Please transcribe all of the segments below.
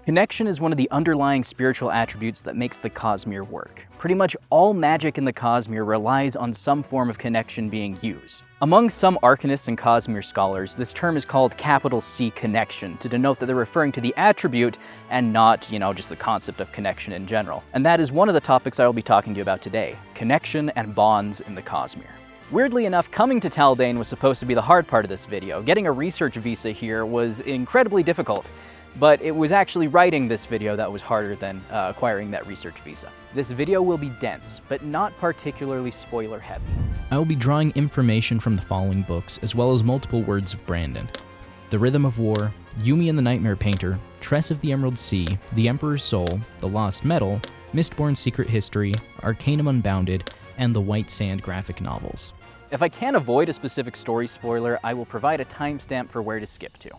Connection is one of the underlying spiritual attributes that makes the Cosmere work. Pretty much all magic in the Cosmere relies on some form of connection being used. Among some arcanists and Cosmere scholars, this term is called capital C connection to denote that they're referring to the attribute and not, just the concept of connection in general. And that is one of the topics I will be talking to you about today, connection and bonds in the Cosmere. Weirdly enough, coming to Taldain was supposed to be the hard part of this video. Getting a research visa here was incredibly difficult. But it was actually writing this video that was harder than acquiring that research visa. This video will be dense, but not particularly spoiler heavy. I will be drawing information from the following books, as well as multiple words of Brandon: The Rhythm of War, Yumi and the Nightmare Painter, Tress of the Emerald Sea, The Emperor's Soul, The Lost Metal, Mistborn Secret History, Arcanum Unbounded, and the White Sand graphic novels. If I can't avoid a specific story spoiler, I will provide a timestamp for where to skip to.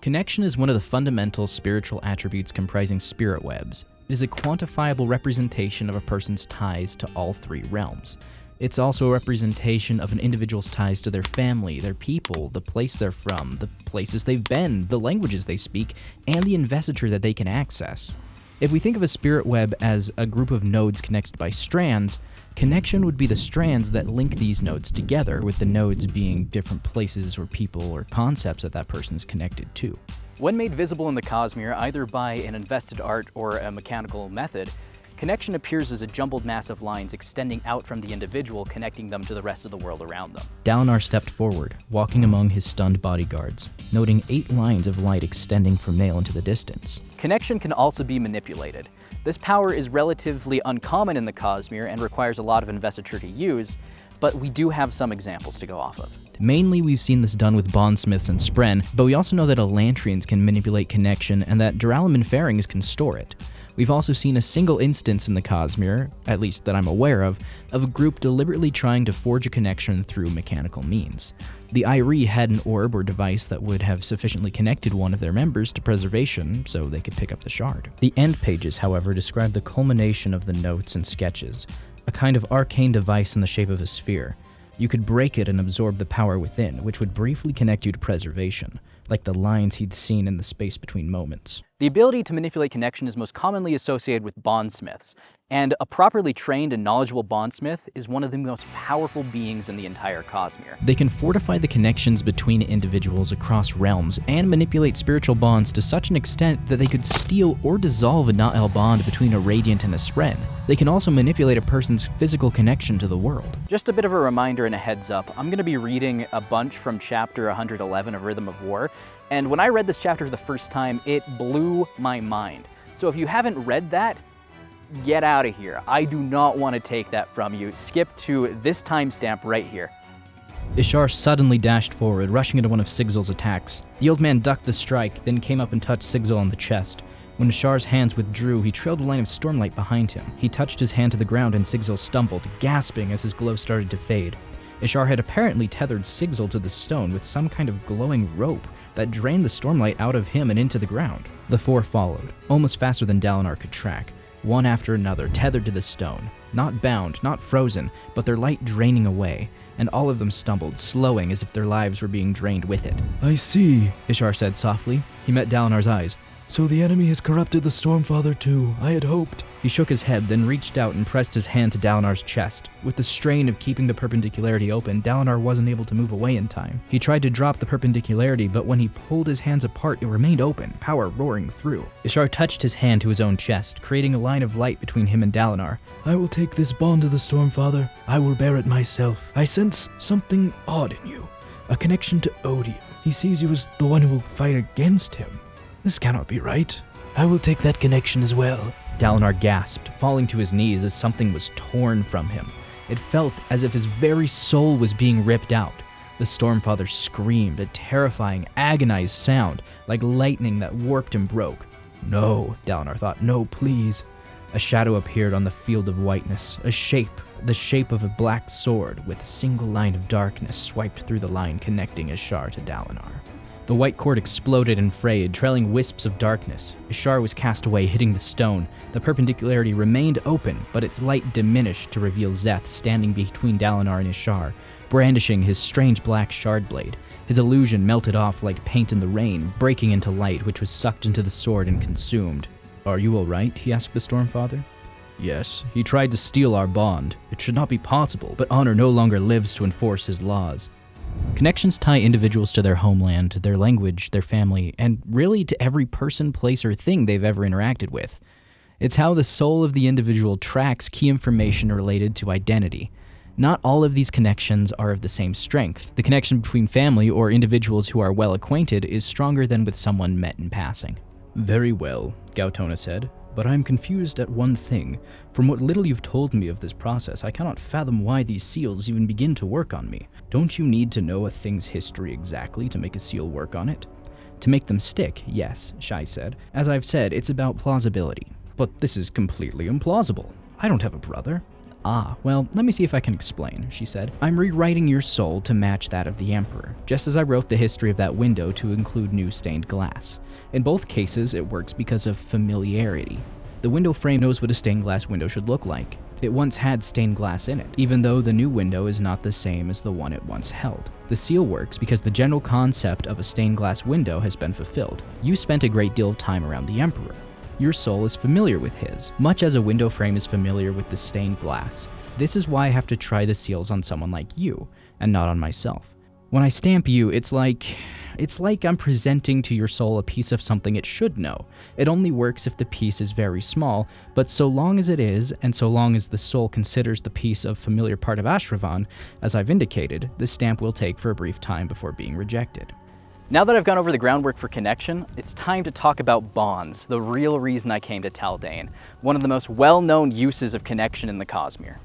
Connection is one of the fundamental spiritual attributes comprising spirit webs. It is a quantifiable representation of a person's ties to all three realms. It's also a representation of an individual's ties to their family, their people, the place they're from, the places they've been, the languages they speak, and the investiture that they can access. If we think of a spirit web as a group of nodes connected by strands, connection would be the strands that link these nodes together, with the nodes being different places or people or concepts that person's connected to. When made visible in the Cosmere, either by an invested art or a mechanical method, connection appears as a jumbled mass of lines extending out from the individual, connecting them to the rest of the world around them. Dalinar stepped forward, walking among his stunned bodyguards, noting 8 lines of light extending from Nael into the distance. Connection can also be manipulated. This power is relatively uncommon in the Cosmere and requires a lot of investiture to use, but we do have some examples to go off of. Mainly, we've seen this done with Bondsmiths and spren, but we also know that Elantrians can manipulate connection and that Duralim and Pharyngs can store it. We've also seen a single instance in the Cosmere, at least that I'm aware of a group deliberately trying to forge a connection through mechanical means. The Irie had an orb or device that would have sufficiently connected one of their members to preservation so they could pick up the shard. The end pages, however, describe the culmination of the notes and sketches, a kind of arcane device in the shape of a sphere. You could break it and absorb the power within, which would briefly connect you to preservation, like the lines he'd seen in the space between moments. The ability to manipulate connection is most commonly associated with bondsmiths, and a properly trained and knowledgeable bondsmith is one of the most powerful beings in the entire Cosmere. They can fortify the connections between individuals across realms and manipulate spiritual bonds to such an extent that they could steal or dissolve a Nahel bond between a Radiant and a spren. They can also manipulate a person's physical connection to the world. Just a bit of a reminder and a heads up, I'm going to be reading a bunch from chapter 111 of Rhythm of War, and when I read this chapter for the first time, it blew my mind. So if you haven't read that, get out of here. I do not want to take that from you. Skip to this timestamp right here. Ishar suddenly dashed forward, rushing into one of Sigzil's attacks. The old man ducked the strike, then came up and touched Sigzil on the chest. When Ishar's hands withdrew, he trailed a line of stormlight behind him. He touched his hand to the ground and Sigzil stumbled, gasping as his glow started to fade. Ishar had apparently tethered Sigzil to the stone with some kind of glowing rope that drained the stormlight out of him and into the ground. The 4 followed, almost faster than Dalinar could track, one after another, tethered to the stone. Not bound, not frozen, but their light draining away, and all of them stumbled, slowing as if their lives were being drained with it. "I see," Ishar said softly. He met Dalinar's eyes. "So the enemy has corrupted the Stormfather too. I had hoped." He shook his head, then reached out and pressed his hand to Dalinar's chest. With the strain of keeping the perpendicularity open, Dalinar wasn't able to move away in time. He tried to drop the perpendicularity, but when he pulled his hands apart, it remained open, power roaring through. Ishar touched his hand to his own chest, creating a line of light between him and Dalinar. "I will take this bond to the Stormfather. I will bear it myself. I sense something odd in you, a connection to Odium. He sees you as the one who will fight against him. This cannot be right. I will take that connection as well." Dalinar gasped, falling to his knees as something was torn from him. It felt as if his very soul was being ripped out. The Stormfather screamed, a terrifying, agonized sound, like lightning that warped and broke. "No," Dalinar thought, "no, please." A shadow appeared on the field of whiteness, a shape, the shape of a black sword, with a single line of darkness swiped through the line connecting Ishar to Dalinar. The white cord exploded and frayed, trailing wisps of darkness. Ishar was cast away, hitting the stone. The perpendicularity remained open, but its light diminished to reveal Szeth standing between Dalinar and Ishar, brandishing his strange black shard blade. His illusion melted off like paint in the rain, breaking into light, which was sucked into the sword and consumed. "Are you all right?" he asked the Stormfather. "Yes, he tried to steal our bond. It should not be possible, but honor no longer lives to enforce his laws." Connections tie individuals to their homeland, their language, their family, and really to every person, place, or thing they've ever interacted with. It's how the soul of the individual tracks key information related to identity. Not all of these connections are of the same strength. The connection between family or individuals who are well acquainted is stronger than with someone met in passing. "Very well," Gautona said, "but I'm confused at one thing. From what little you've told me of this process, I cannot fathom why these seals even begin to work on me. Don't you need to know a thing's history exactly to make a seal work on it?" "To make them stick, yes," Shai said. "As I've said, it's about plausibility." "But this is completely implausible. I don't have a brother." "Ah, well, let me see if I can explain," she said. "I'm rewriting your soul to match that of the Emperor, just as I wrote the history of that window to include new stained glass. In both cases, it works because of familiarity. The window frame knows what a stained glass window should look like. It once had stained glass in it, even though the new window is not the same as the one it once held. The seal works because the general concept of a stained glass window has been fulfilled. You spent a great deal of time around the Emperor. Your soul is familiar with his, much as a window frame is familiar with the stained glass. This is why I have to try the seals on someone like you, and not on myself. When I stamp you, it's like I'm presenting to your soul a piece of something it should know. It only works if the piece is very small, but so long as it is, and so long as the soul considers the piece a familiar part of Ashravan, as I've indicated, the stamp will take for a brief time before being rejected." Now that I've gone over the groundwork for connection, it's time to talk about bonds, the real reason I came to Taldain, one of the most well-known uses of connection in the Cosmere.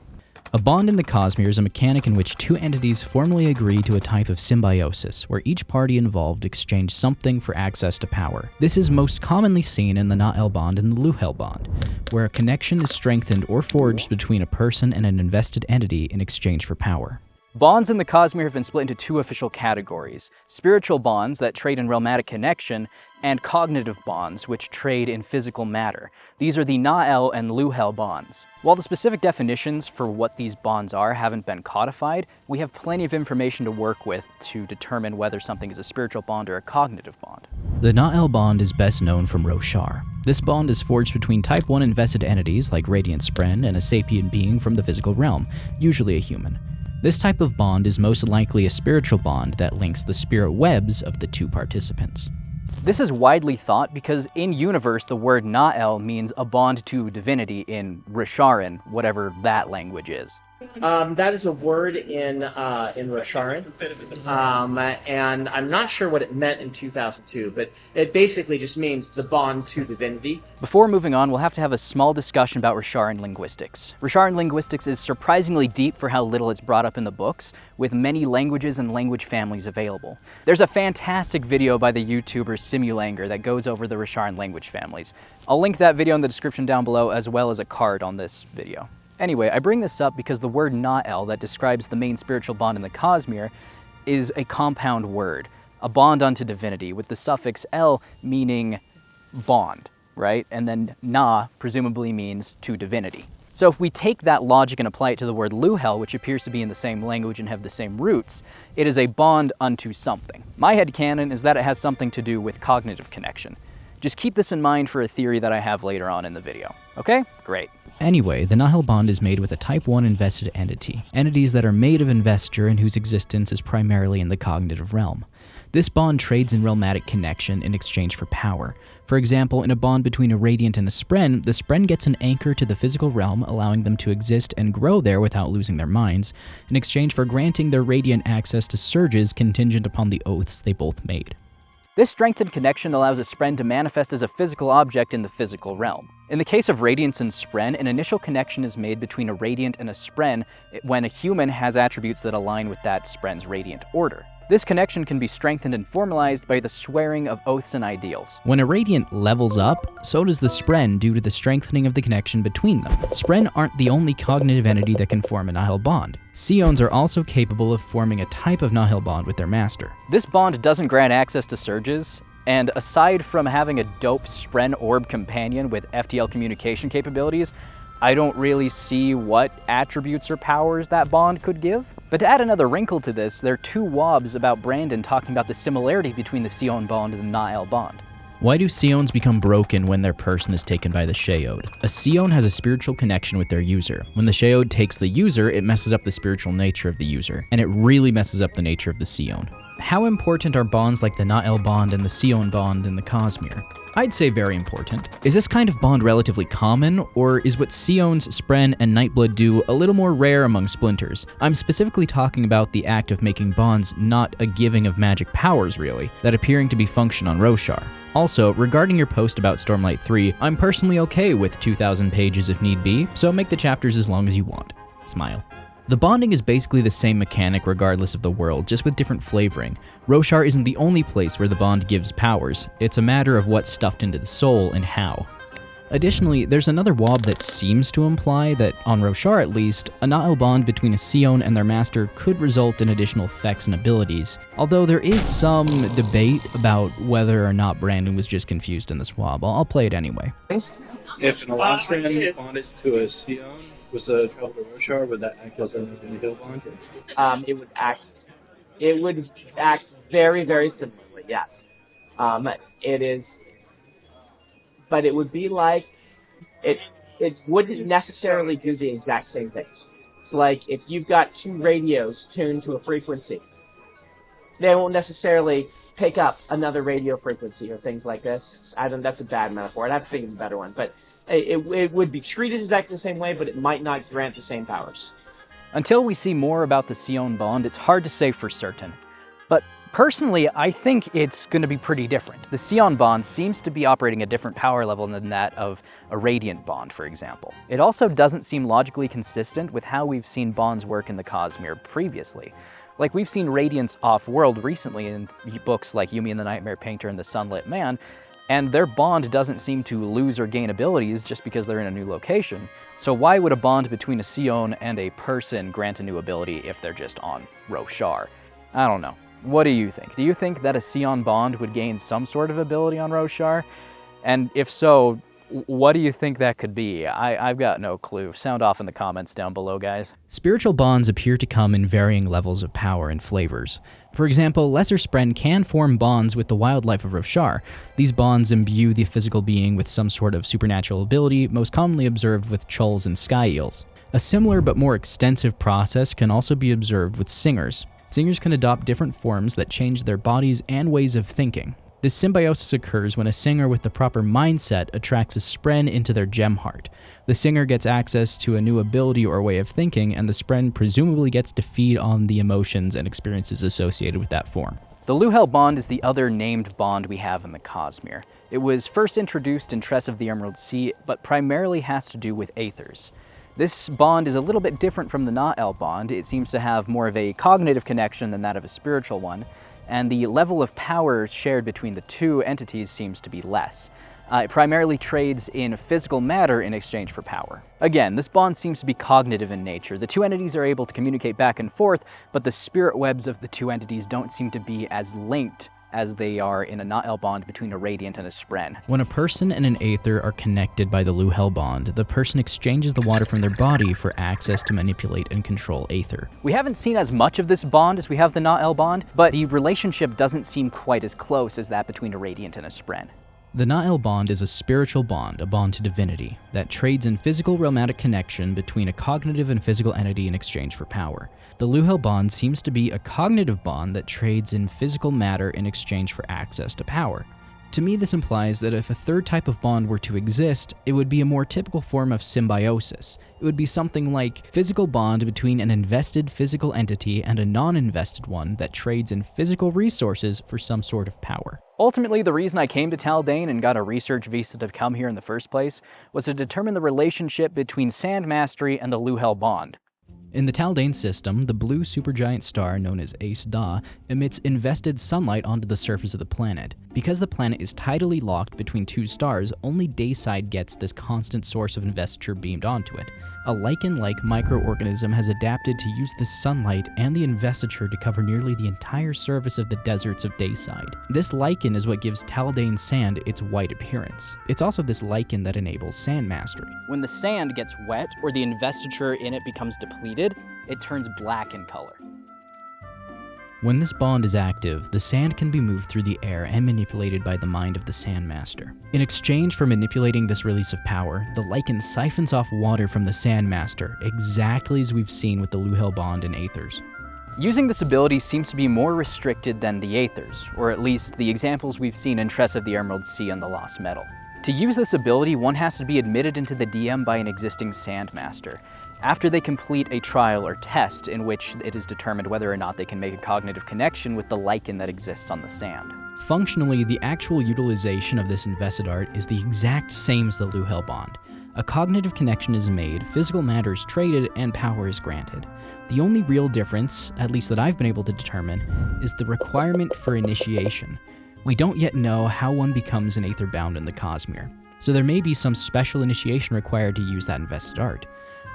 A bond in the Cosmere is a mechanic in which two entities formally agree to a type of symbiosis, where each party involved exchange something for access to power. This is most commonly seen in the Nael bond and the Luhel bond, where a connection is strengthened or forged between a person and an invested entity in exchange for power. Bonds in the Cosmere have been split into two official categories: spiritual bonds that trade in realmatic connection, and cognitive bonds, which trade in physical matter. These are the Nael and Luhel bonds. While the specific definitions for what these bonds are haven't been codified, we have plenty of information to work with to determine whether something is a spiritual bond or a cognitive bond. The Nael bond is best known from Roshar. This bond is forged between Type 1 invested entities like Radiant Spren and a sapient being from the physical realm, usually a human. This type of bond is most likely a spiritual bond that links the spirit webs of the two participants. This is widely thought because in universe the word Nael means a bond to divinity in Risharan, whatever that language is. That is a word in Risharan, and I'm not sure what it meant in 2002, but it basically just means the bond to divinity. Before moving on, we'll have to have a small discussion about Risharan linguistics. Risharan linguistics is surprisingly deep for how little it's brought up in the books, with many languages and language families available. There's a fantastic video by the YouTuber Simulanger that goes over the Risharan language families. I'll link that video in the description down below, as well as a card on this video. Anyway, I bring this up because the word Nael that describes the main spiritual bond in the Cosmere is a compound word, a bond unto divinity, with the suffix el meaning bond, right? And then na presumably means to divinity. So if we take that logic and apply it to the word Luhel, which appears to be in the same language and have the same roots, it is a bond unto something. My headcanon is that it has something to do with cognitive connection. Just keep this in mind for a theory that I have later on in the video. Okay? Great. Anyway, the Nahel bond is made with a Type 1 invested entity, entities that are made of investiture and whose existence is primarily in the cognitive realm. This bond trades in realmatic connection in exchange for power. For example, in a bond between a Radiant and a Spren, the Spren gets an anchor to the physical realm, allowing them to exist and grow there without losing their minds, in exchange for granting their Radiant access to surges contingent upon the oaths they both made. This strengthened connection allows a Spren to manifest as a physical object in the physical realm. In the case of Radiance and Spren, an initial connection is made between a Radiant and a Spren when a human has attributes that align with that Spren's Radiant order. This connection can be strengthened and formalized by the swearing of oaths and ideals. When a Radiant levels up, so does the Spren due to the strengthening of the connection between them. Spren aren't the only cognitive entity that can form a Nahel bond. Seons are also capable of forming a type of Nahel bond with their master. This bond doesn't grant access to surges, and aside from having a dope Spren orb companion with FTL communication capabilities, I don't really see what attributes or powers that bond could give. But to add another wrinkle to this, there are two wobs about Brandon talking about the similarity between the seon bond and the Nael bond. Why do seons become broken when their person is taken by the Sheod? A seon has a spiritual connection with their user. When the Sheod takes the user, it messes up the spiritual nature of the user, and it really messes up the nature of the seon. How important are bonds like the Nael bond and the seon bond in the Cosmere? I'd say very important. Is this kind of bond relatively common, or is what seons, spren, and nightblood do a little more rare among splinters? I'm specifically talking about the act of making bonds not a giving of magic powers, really, that appearing to be function on Roshar. Also, regarding your post about Stormlight 3, I'm personally okay with 2,000 pages if need be, so make the chapters as long as you want. Smile. The bonding is basically the same mechanic regardless of the world, just with different flavoring. Roshar isn't the only place where the bond gives powers, it's a matter of what's stuffed into the soul and how. Additionally, there's another wob that seems to imply that, on Roshar at least, a Nael bond between a seon and their master could result in additional effects and abilities, although there is some debate about whether or not Brandon was just confused in this wob. I'll play it anyway. If an allomancers bonded to a seon was a travel to Roshar, would that act as a Nahel bond? It would act very, very similarly, yes. It is... But it would be like, it wouldn't necessarily do the exact same things. It's like if you've got two radios tuned to a frequency, they won't necessarily pick up another radio frequency or things like this. That's a bad metaphor. I'd have to think of a better one. But it would be treated exactly the same way, but it might not grant the same powers. Until we see more about the seon bond, it's hard to say for certain. But personally, I think it's going to be pretty different. The seon bond seems to be operating a different power level than that of a radiant bond, for example. It also doesn't seem logically consistent with how we've seen bonds work in the Cosmere previously. Like, we've seen radiants off-world recently in books like Yumi and the Nightmare Painter and the Sunlit Man, and their bond doesn't seem to lose or gain abilities just because they're in a new location. So why would a bond between a seon and a person grant a new ability if they're just on Roshar? I don't know. What do you think? Do you think that a seon bond would gain some sort of ability on Roshar? And if so, what do you think that could be? I've got no clue. Sound off in the comments down below, guys. Spiritual bonds appear to come in varying levels of power and flavors. For example, lesser spren can form bonds with the wildlife of Roshar. These bonds imbue the physical being with some sort of supernatural ability, most commonly observed with chulls and sky eels. A similar but more extensive process can also be observed with singers. Singers can adopt different forms that change their bodies and ways of thinking. This symbiosis occurs when a singer with the proper mindset attracts a spren into their gem heart. The singer gets access to a new ability or way of thinking, and the spren presumably gets to feed on the emotions and experiences associated with that form. The Luhel bond is the other named bond we have in the Cosmere. It was first introduced in Tress of the Emerald Sea, but primarily has to do with aethers. This bond is a little bit different from the Nael bond. It seems to have more of a cognitive connection than that of a spiritual one, and the level of power shared between the two entities seems to be less. It primarily trades in physical matter in exchange for power. Again, this bond seems to be cognitive in nature. The two entities are able to communicate back and forth, but the spirit webs of the two entities don't seem to be as linked as they are in a Nael bond between a radiant and a spren. When a person and an aether are connected by the Luhel bond, the person exchanges the water from their body for access to manipulate and control aether. We haven't seen as much of this bond as we have the Nael bond, but the relationship doesn't seem quite as close as that between a radiant and a spren. The Nael bond is a spiritual bond, a bond to divinity, that trades in physical realmatic connection between a cognitive and physical entity in exchange for power. The Luhel bond seems to be a cognitive bond that trades in physical matter in exchange for access to power. To me, this implies that if a third type of bond were to exist, it would be a more typical form of symbiosis. It would be something like physical bond between an invested physical entity and a non-invested one that trades in physical resources for some sort of power. Ultimately, the reason I came to Taldain and got a research visa to come here in the first place was to determine the relationship between Sandmastery and the Luhel bond. In the Taldain system, the blue supergiant star known as Ace Da emits invested sunlight onto the surface of the planet. Because the planet is tidally locked between two stars, only Dayside gets this constant source of investiture beamed onto it. A lichen-like microorganism has adapted to use the sunlight and the investiture to cover nearly the entire surface of the deserts of Dayside. This lichen is what gives Taldain sand its white appearance. It's also this lichen that enables Sandmastery. When the sand gets wet or the investiture in it becomes depleted, it turns black in color. When this bond is active, the sand can be moved through the air and manipulated by the mind of the Sandmaster. In exchange for manipulating this release of power, the lichen siphons off water from the Sandmaster, exactly as we've seen with the Luhel bond in aethers. Using this ability seems to be more restricted than the aethers, or at least the examples we've seen in Tress of the Emerald Sea and the Lost Metal. To use this ability, one has to be admitted into the DM by an existing Sandmaster, after they complete a trial or test in which it is determined whether or not they can make a cognitive connection with the lichen that exists on the sand. Functionally, the actual utilization of this invested art is the exact same as the Luhel bond. A cognitive connection is made, physical matter is traded, and power is granted. The only real difference, at least that I've been able to determine, is the requirement for initiation. We don't yet know how one becomes an aether bound in the Cosmere, so there may be some special initiation required to use that invested art.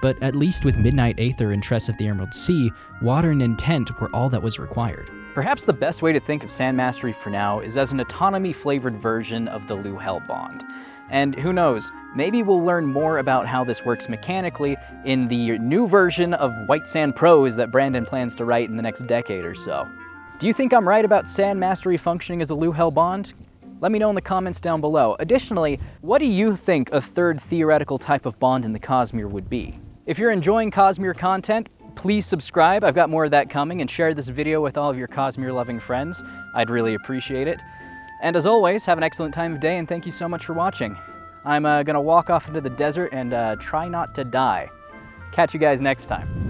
But at least with Midnight Aether and Tress of the Emerald Sea, water and intent were all that was required. Perhaps the best way to think of Sandmastery for now is as an autonomy-flavored version of the Luhel bond. And who knows, maybe we'll learn more about how this works mechanically in the new version of White Sand Prose that Brandon plans to write in the next decade or so. Do you think I'm right about Sandmastery functioning as a Luhel bond? Let me know in the comments down below. Additionally, what do you think a third theoretical type of bond in the Cosmere would be? If you're enjoying Cosmere content, please subscribe. I've got more of that coming, and share this video with all of your Cosmere-loving friends. I'd really appreciate it. And as always, have an excellent time of day, and thank you so much for watching. I'm gonna walk off into the desert and try not to die. Catch you guys next time.